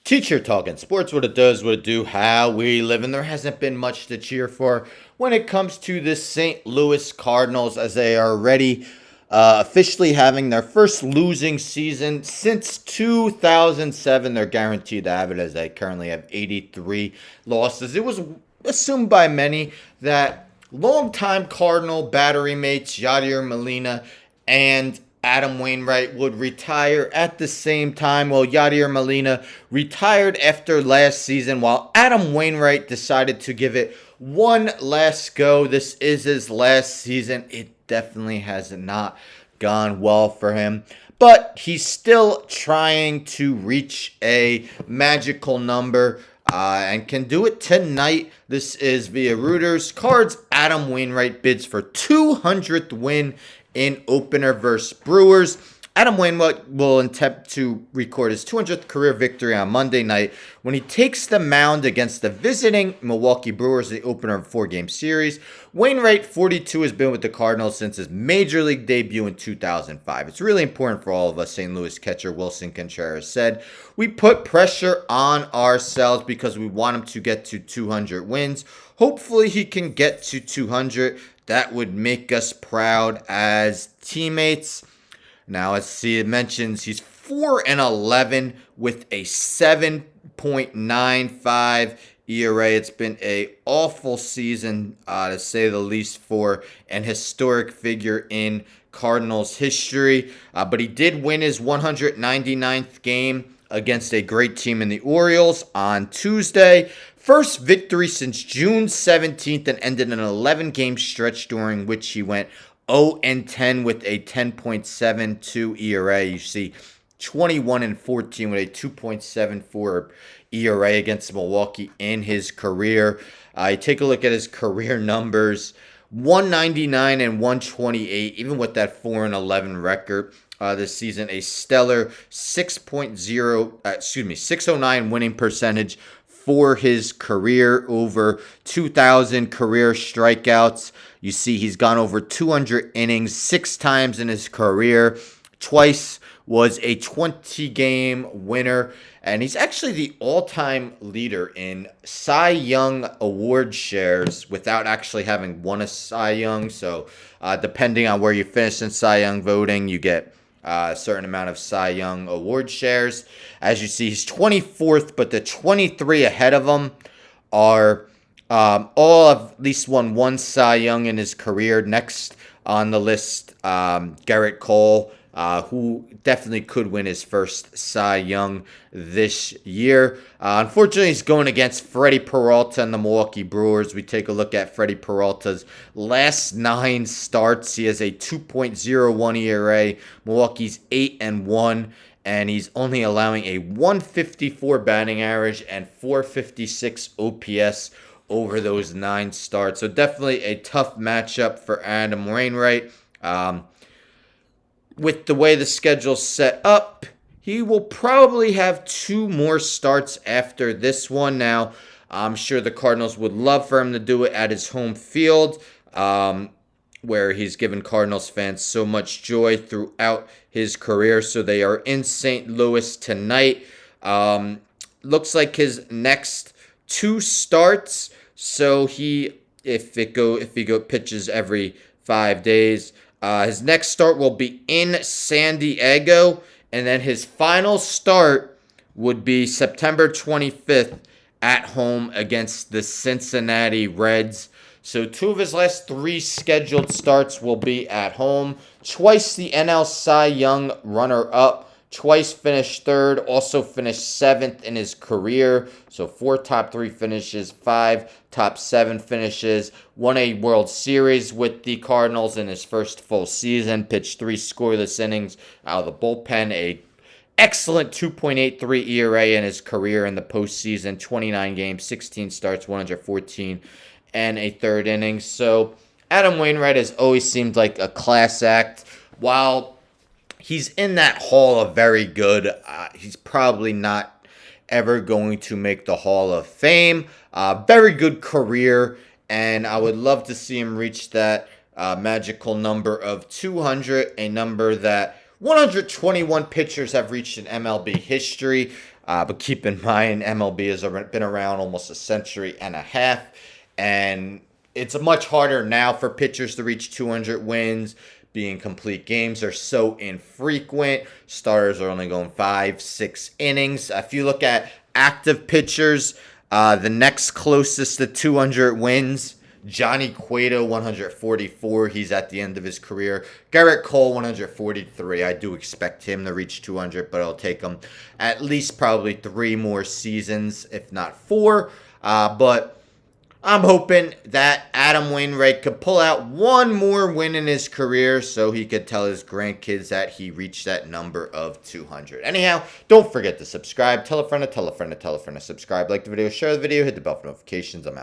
Teacher talking sports, what it does, what it do, how we live, and there hasn't been much to cheer for when it comes to the St. Louis Cardinals as they are already officially having their first losing season since 2007. They're guaranteed to have it as they currently have 83 losses. It was assumed by many that longtime Cardinal battery mates Yadier Molina and Adam Wainwright would retire at the same time. Well, Yadier Molina retired after last season, while Adam Wainwright decided to give it one last go. This is his last season. It definitely has not gone well for him, but he's still trying to reach a magical number. And can do it tonight. This is via Reuters. Cards Adam Wainwright bids for 200th win in opener versus Brewers. Adam Wainwright will attempt to record his 200th career victory on Monday night when he takes the mound against the visiting Milwaukee Brewers in the opener of a four-game series. Wainwright, 42, has been with the Cardinals since his major league debut in 2005. It's really important for all of us, St. Louis catcher Wilson Contreras said. We put pressure on ourselves because we want him to get to 200 wins. Hopefully he can get to 200. That would make us proud as teammates. Now, as it mentions, he's 4-11 with a 7.95 ERA. It's been a awful season, to say the least, for an historic figure in Cardinals history. But he did win his 199th game against a great team in the Orioles on Tuesday. First victory since June 17th and ended an 11-game stretch during which he went 0-10 with a 10.72 ERA. You see 21-14 with a 2.74 ERA against Milwaukee in his career. You take a look at his career numbers, 199 and 128, even with that 4-11 record. This season, a stellar 609 winning percentage for his career, over 2,000 career strikeouts. You see, he's gone over 200 innings 6 times in his career. Twice was a 20-game winner, and he's actually the all-time leader in Cy Young award shares without actually having won a Cy Young. So, depending on where you finish in Cy Young voting, you get a certain amount of Cy Young award shares. As you see, he's 24th, but the 23 ahead of him are all have at least won one Cy Young in his career. Next on the list, Garrett Cole, who definitely could win his first Cy Young this year. Unfortunately, he's going against Freddie Peralta and the Milwaukee Brewers. We take a look at Freddie Peralta's last 9 starts. He has a 2.01 ERA. Milwaukee's 8-1. And he's only allowing a 154 batting average and 456 OPS over those 9 starts. So definitely a tough matchup for Adam Wainwright. With the way the schedule's set up, he will probably have 2 more starts after this one. Now, I'm sure the Cardinals would love for him to do it at his home field, where he's given Cardinals fans so much joy throughout his career. So they are in St. Louis tonight. Looks like his next 2 starts. So if he pitches every 5 days, his next start will be in San Diego, and then his final start would be September 25th at home against the Cincinnati Reds. So 2 of his last 3 scheduled starts will be at home. Twice the NL Cy Young runner-up. Twice finished 3rd. Also finished 7th in his career. So 4 top 3 finishes, 5 top 7 finishes. Won a World Series with the Cardinals in his first full season. Pitched 3 scoreless innings out of the bullpen. A excellent 2.83 ERA in his career in the postseason. 29 games, 16 starts, 114 and a 3rd inning. So Adam Wainwright has always seemed like a class act. While he's in that Hall of Very Good, he's probably not ever going to make the Hall of Fame. Very good career, and I would love to see him reach that magical number of 200, a number that 121 pitchers have reached in MLB history. But keep in mind, MLB has been around almost a century and a half, and it's much harder now for pitchers to reach 200 wins. Being complete games are so infrequent. Starters are only going 5-6 innings. If you look at active pitchers, the next closest to 200 wins, Johnny Cueto, 144. He's at the end of his career. Garrett Cole, 143. I do expect him to reach 200, but it'll take him at least probably 3 more seasons, if not 4. But I'm hoping that Adam Wainwright could pull out one more win in his career so he could tell his grandkids that he reached that number of 200. Anyhow, don't forget to subscribe. Tell a friend to tell a friend to tell a friend to subscribe. Like the video, share the video, hit the bell for notifications. I'm out.